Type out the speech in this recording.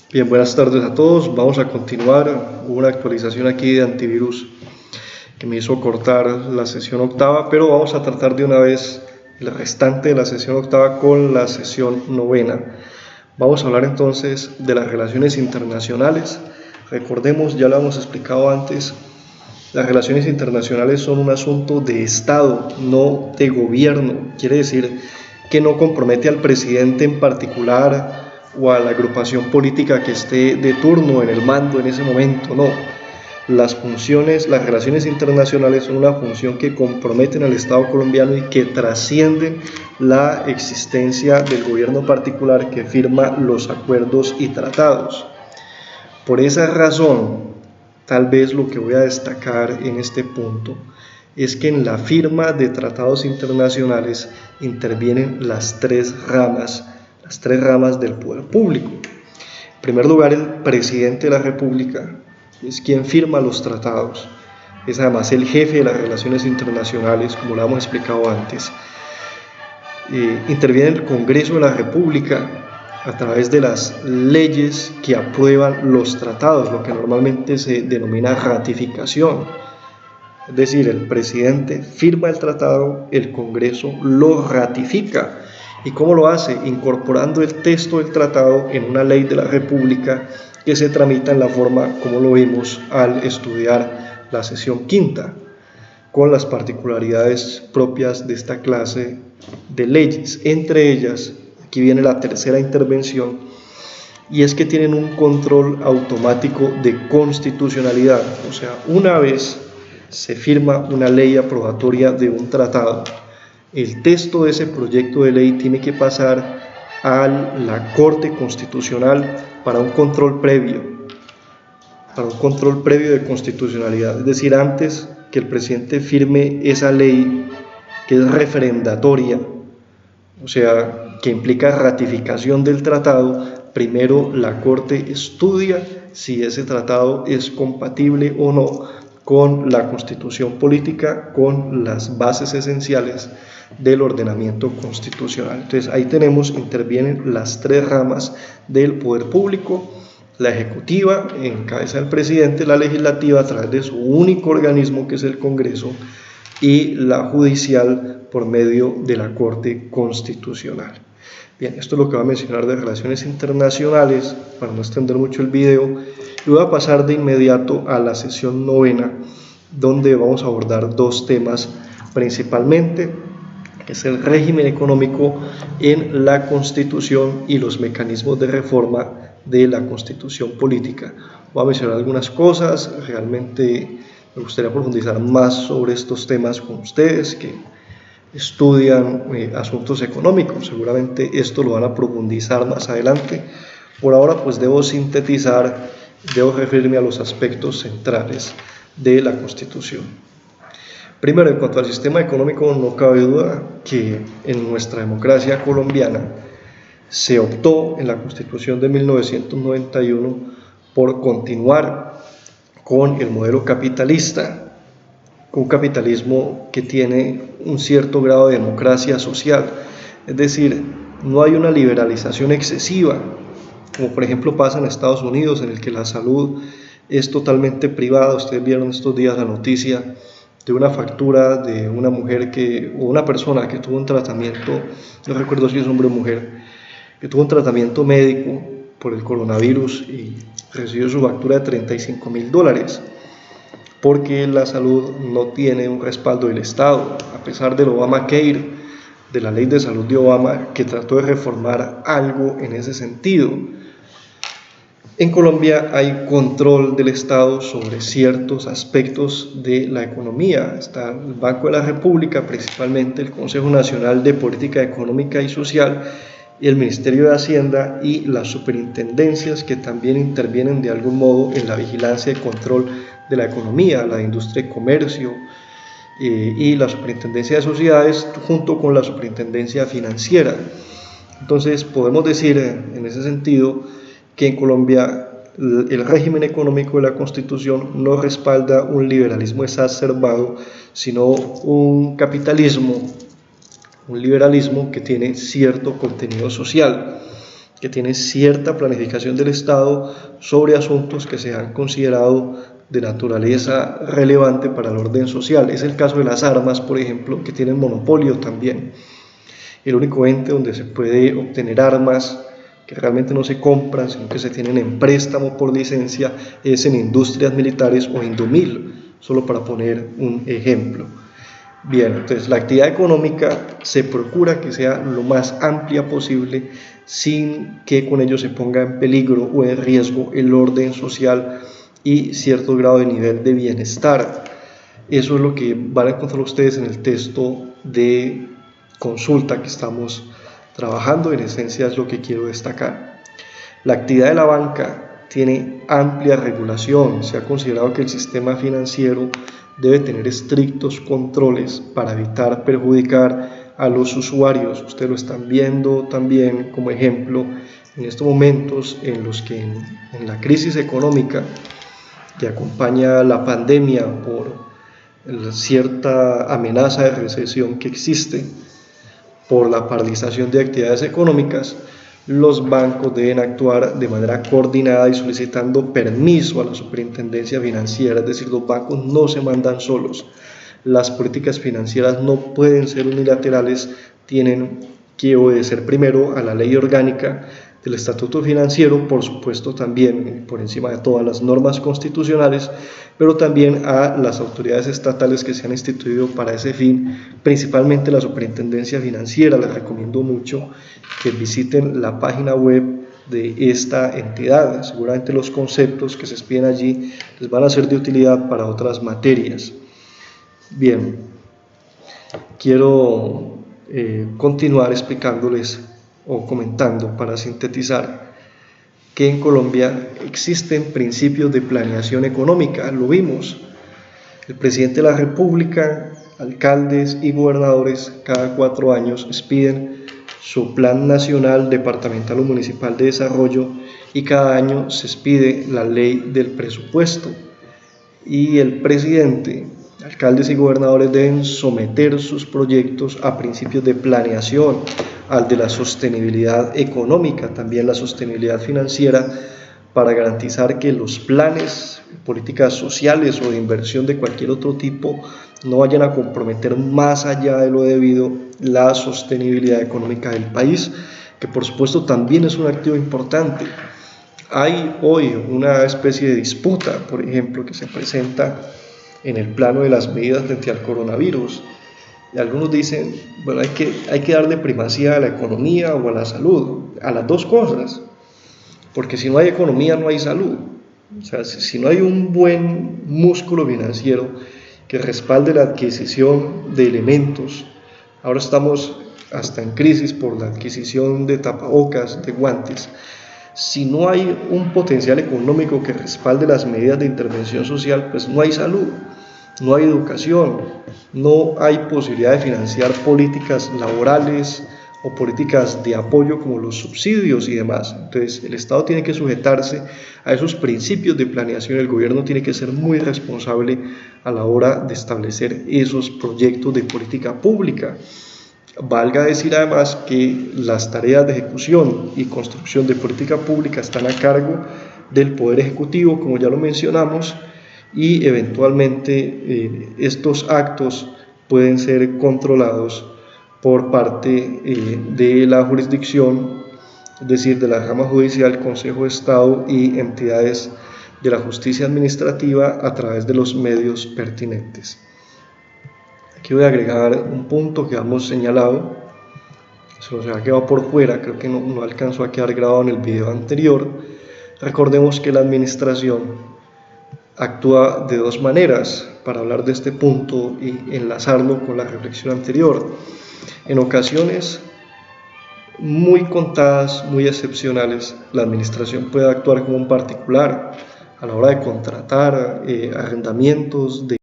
Bien, buenas tardes a todos. Vamos a continuar. Hubo una actualización aquí de antivirus que me hizo cortar la sesión octava, pero vamos a tratar de una vez el restante de la sesión octava con la sesión novena. Vamos a hablar entonces de las relaciones internacionales. Recordemos, ya lo hemos explicado antes, las relaciones internacionales son un asunto de Estado, no de gobierno. Quiere decir que no compromete al presidente en particular o a la agrupación política que esté de turno en el mando en ese momento, no. Las relaciones internacionales son una función que comprometen al Estado colombiano y que trascienden la existencia del gobierno particular que firma los acuerdos y tratados. Por esa razón, tal vez lo que voy a destacar en este punto es que en la firma de tratados internacionales intervienen las tres ramas del poder público. En primer lugar, el presidente de la República es quien firma los tratados, es además el jefe de las relaciones internacionales, como lo hemos explicado antes. Interviene el Congreso de la República a través de las leyes que aprueban los tratados, lo que normalmente se denomina ratificación. Es decir, el presidente firma el tratado, el Congreso lo ratifica. ¿Y cómo lo hace? Incorporando el texto del tratado en una ley de la República que se tramita en la forma como lo vimos al estudiar la sesión quinta, con las particularidades propias de esta clase de leyes. Entre ellas, aquí viene la tercera intervención, y es que tienen un control automático de constitucionalidad. O sea, una vez se firma una ley aprobatoria de un tratado, el texto de ese proyecto de ley tiene que pasar a la Corte Constitucional para un control previo de constitucionalidad. Es decir, antes que el presidente firme esa ley que es referendatoria, o sea, que implica ratificación del tratado, primero la Corte estudia si ese tratado es compatible o no con la Constitución política, con las bases esenciales del ordenamiento constitucional. Entonces ahí intervienen las tres ramas del poder público: la ejecutiva en cabeza del presidente, la legislativa a través de su único organismo que es el Congreso, y la judicial por medio de la Corte Constitucional. Bien, esto es lo que voy a mencionar de relaciones internacionales para no extender mucho el video, y voy a pasar de inmediato a la sesión novena, donde vamos a abordar dos temas principalmente, que es el régimen económico en la Constitución y los mecanismos de reforma de la Constitución política. Voy a mencionar algunas cosas, realmente me gustaría profundizar más sobre estos temas con ustedes que estudian asuntos económicos. Seguramente esto lo van a profundizar más adelante. Por ahora pues debo sintetizar, debo referirme a los aspectos centrales de la Constitución. Primero, en cuanto al sistema económico, no cabe duda que en nuestra democracia colombiana se optó en la Constitución de 1991 por continuar con el modelo capitalista, un capitalismo que tiene un cierto grado de democracia social. Es decir, no hay una liberalización excesiva, como por ejemplo pasa en Estados Unidos, en el que la salud es totalmente privada. Ustedes vieron estos días la noticia de una factura de una mujer o una persona que tuvo un tratamiento, no recuerdo si es hombre o mujer, que tuvo un tratamiento médico por el coronavirus y recibió su factura de $35.000, porque la salud no tiene un respaldo del Estado, a pesar del Obamacare, de la ley de salud de Obama, que trató de reformar algo en ese sentido. En Colombia hay control del Estado sobre ciertos aspectos de la economía. Está el Banco de la República, principalmente el Consejo Nacional de Política Económica y Social, y el Ministerio de Hacienda, y las superintendencias que también intervienen de algún modo en la vigilancia y control de la economía, la industria y comercio, y la superintendencia de sociedades junto con la superintendencia financiera. Entonces podemos decir en ese sentido que en Colombia el régimen económico de la Constitución no respalda un liberalismo exacerbado, sino un capitalismo, un liberalismo que tiene cierto contenido social. que tiene cierta planificación del Estado sobre asuntos que se han considerado de naturaleza relevante para el orden social. Es el caso de las armas, por ejemplo, que tienen monopolio también. El único ente donde se puede obtener armas que realmente no se compran, sino que se tienen en préstamo por licencia, es en industrias militares o Indomil, solo para poner un ejemplo. Bien, entonces la actividad económica se procura que sea lo más amplia posible sin que con ello se ponga en peligro o en riesgo el orden social y cierto grado de nivel de bienestar. Eso es lo que van a encontrar ustedes en el texto de consulta que estamos trabajando. En esencia es lo que quiero destacar. La actividad de la banca tiene amplia regulación. Se ha considerado que el sistema financiero debe tener estrictos controles para evitar perjudicar a los usuarios. Ustedes lo están viendo también como ejemplo en estos momentos en los que en la crisis económica que acompaña la pandemia por cierta amenaza de recesión que existe, por la paralización de actividades económicas, los bancos deben actuar de manera coordinada y solicitando permiso a la superintendencia financiera, es decir, los bancos no se mandan solos. Las políticas financieras no pueden ser unilaterales, tienen que obedecer primero a la ley orgánica del estatuto financiero, por supuesto también por encima de todas las normas constitucionales, pero también a las autoridades estatales que se han instituido para ese fin, principalmente la superintendencia financiera. Les recomiendo mucho que visiten la página web de esta entidad. Seguramente los conceptos que se explican allí les van a ser de utilidad para otras materias. Bien, quiero continuar explicándoles o comentando para sintetizar que en Colombia existen principios de planeación económica. Lo vimos, el presidente de la República, alcaldes y gobernadores cada 4 años expiden su Plan Nacional, Departamental o Municipal de Desarrollo y cada año se expide la ley del presupuesto y el presidente, alcaldes y gobernadores deben someter sus proyectos a principios de planeación, al de la sostenibilidad económica, también la sostenibilidad financiera, para garantizar que los planes, políticas sociales o de inversión de cualquier otro tipo no vayan a comprometer más allá de lo debido la sostenibilidad económica del país, que por supuesto también es un activo importante. Hay hoy una especie de disputa, por ejemplo, que se presenta en el plano de las medidas frente al coronavirus. Y algunos dicen, bueno, hay que darle primacía a la economía o a la salud, a las dos cosas, porque si no hay economía no hay salud. O sea, si no hay un buen músculo financiero que respalde la adquisición de elementos, ahora estamos hasta en crisis por la adquisición de tapabocas, de guantes. Si no hay un potencial económico que respalde las medidas de intervención social, pues no hay salud, no hay educación, no hay posibilidad de financiar políticas laborales o políticas de apoyo como los subsidios y demás. Entonces el Estado tiene que sujetarse a esos principios de planeación, el gobierno tiene que ser muy responsable a la hora de establecer esos proyectos de política pública. Valga decir además que las tareas de ejecución y construcción de política pública están a cargo del Poder Ejecutivo, como ya lo mencionamos, y eventualmente estos actos pueden ser controlados por parte de la jurisdicción, es decir, de la rama judicial, Consejo de Estado y entidades de la justicia administrativa a través de los medios pertinentes. Aquí voy a agregar un punto que hemos señalado, se nos ha quedado por fuera, creo que no alcanzó a quedar grabado en el video anterior. Recordemos que la administración actúa de dos maneras para hablar de este punto y enlazarlo con la reflexión anterior. En ocasiones muy contadas, muy excepcionales, la administración puede actuar como un particular a la hora de contratar arrendamientos, de